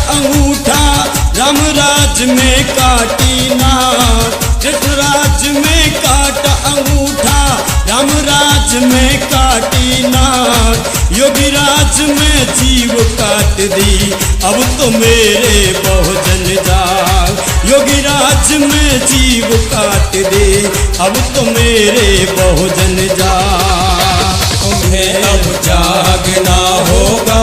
अंगूठा राम राज में काटी नाक, कृष्णराज में काटा अंगूठा राम राज में काटी नाक, योगी राज में जीव काट दी अब तो मेरे बहुजन जाग, योगी राज में जीव काट दे अब तो मेरे बहुजन जाग। तुम्हें अब जागना होगा,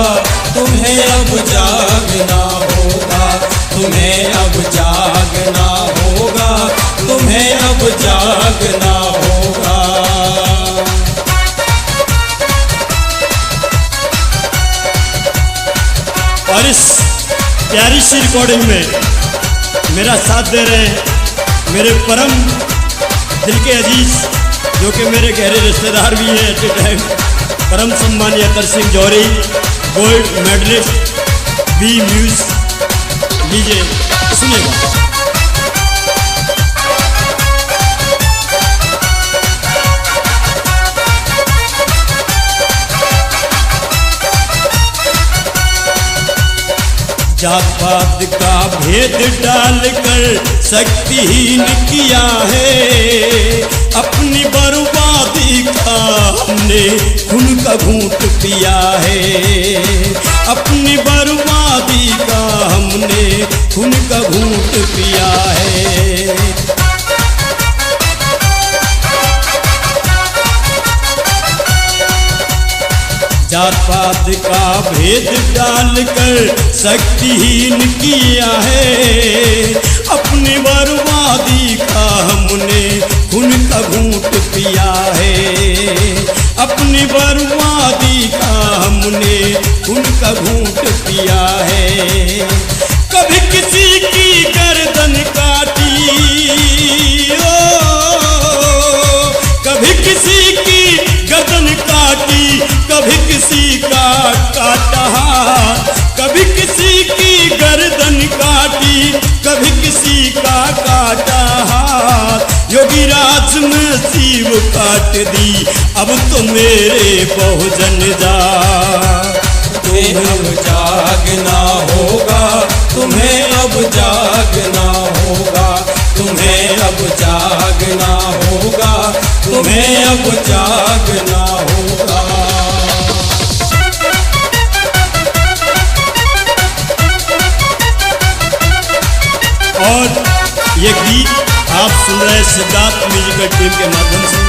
तुम्हें अब जागना होगा, तुम्हें अब जागना होगा, तुम्हें अब जागना होगा। और इस प्यारी सी रिकॉर्डिंग में मेरा साथ दे रहे हैं मेरे परम दिल के अजीज, जो कि मेरे गहरे रिश्तेदार भी हैं एट ए टाइम, परम सम्मानीय अतर सिंह जौहरी, गोल्ड मेडलिस्ट बी म्यूज। लीजिए सुनिएगा। जात पात का भेद डालकर शक्तिहीन किया है, अपनी बर्बादी का हमने खून का घूंट पिया है, अपनी बर्बादी का हमने खून का घूंट पिया है। जात पात का भेद डालकर शक्तिहीन किया है, अपनी बर्बादी का हमने खून का घूंट पिया है, अपनी बर्बादी का हमने खून का घूंट पिया है। कभी किसी की गर्दन काटी, कभी किसी की गर्दन काटी, कभी किसी का काटा हाथ, कभी किसी की गर्दन काटी, कभी किसी का काटा हाथ, योगी राज में जीव काट दी अब तो मेरे बहुजन जाग। तुम्हें अब जागना होगा, तुम्हें अब जागना होगा, तुम्हें अब जागना होगा, तुम्हें अब जागना होगा। और ये गीत आप सुन रहे हैं सिद्धार्थ म्यूजिकल टीम के माध्यम से।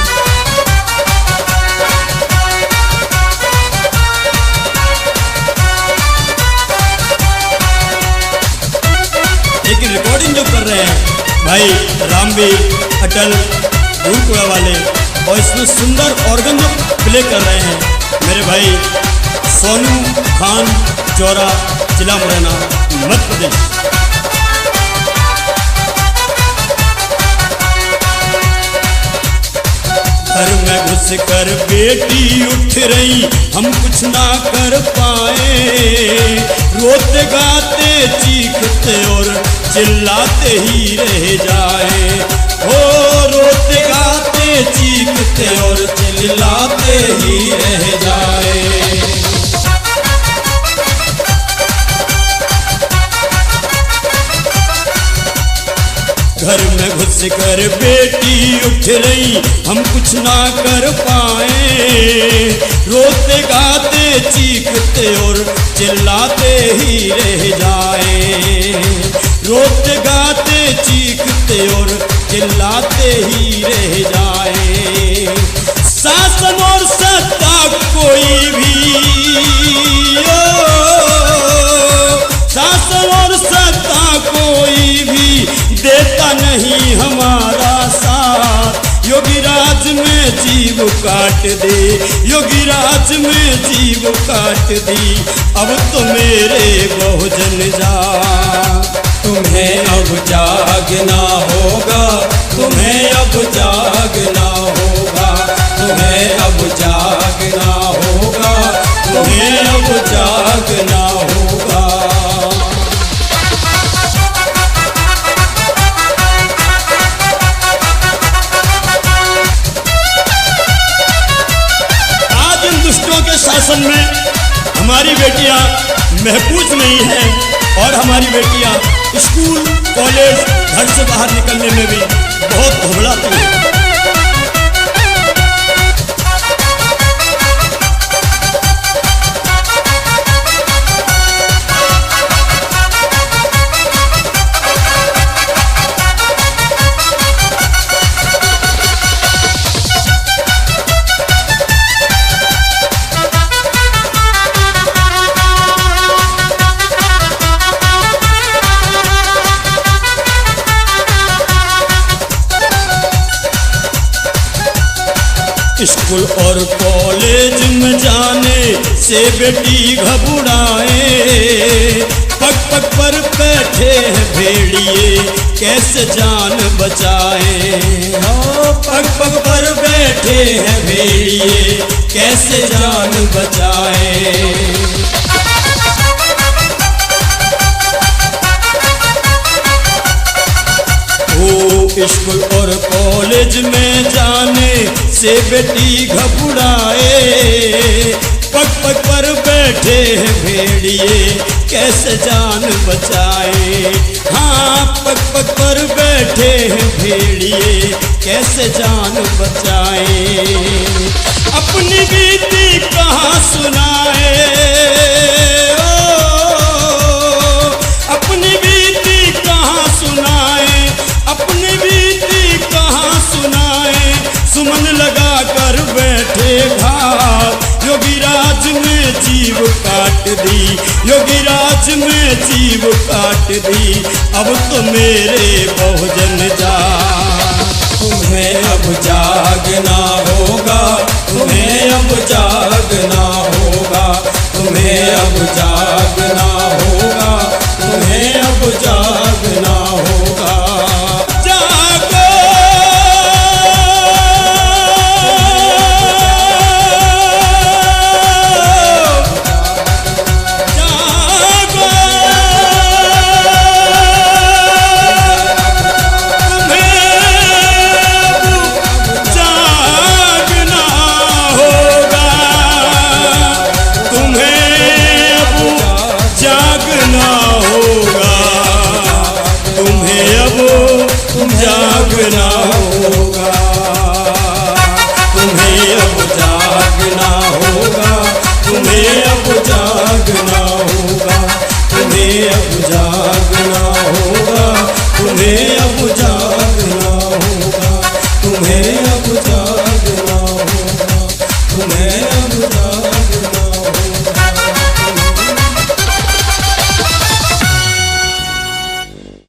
लेकिन रिकॉर्डिंग जो कर रहे हैं भाई रामवीर अटल गुरुकुला वाले, और इसमें सुंदर ऑर्गन जो प्ले कर रहे हैं मेरे भाई सोनू खान चौरा, जिला मुरैना, मध्य प्रदेश। घर में घुस कर बेटी उठ रही हम कुछ ना कर पाए, रोते गाते चीखते और चिल्लाते ही रह जाए, हो रोते गाते चीखते और चिल्लाते ही रह जाए। घर में घुस कर बेटी उठ रही हम कुछ ना कर पाए, रोते गाते चीखते और चिल्लाते ही रह जाए, रोते गाते चीखते और चिल्लाते ही रह जाए। शासन और सत्ता कोई भी, शासन और सत्ता कोई भी देता नहीं हमारा साथ, योगी राज में जीव काट दे, योगी राज में जीव काट दी अब तो मेरे बहुजन जाग। तुम्हें अब जागना होगा, तुम्हें अब जागना होगा, तुम्हें अब जागना होगा, तुम्हें अब जागना होगा। आज इन दुष्टों के शासन में हमारी बेटियां महफूज नहीं है, और हमारी बेटियां स्कूल कॉलेज घर से बाहर निकलने में भी बहुत घबराती हैं। स्कूल और कॉलेज में जाने से बेटी घबराए, पग पग पर बैठे हैं भेड़िए कैसे जान बचाए। पग पग पर बैठे हैं भेड़िए कैसे जान बचाए। स्कूल और कॉलेज में जाने से बेटी घबराए, पग पग पर बैठे हैं भेड़िए कैसे जान बचाए। हाँ, पग पग पर बैठे हैं भेड़िए कैसे जान बचाए। अपनी बीती कहाँ सुनाए, अपनी बीती कहाँ सुनाए, अपनी बीती कहाँ सुनाए। सुमन लगा कर बैठे घाट, योगीराज में जीव काट दी, योगीराज में जीव काट दी। अब तो मेरे बहुजन जा, तुम्हें अब जागना होगा, तुम्हें अब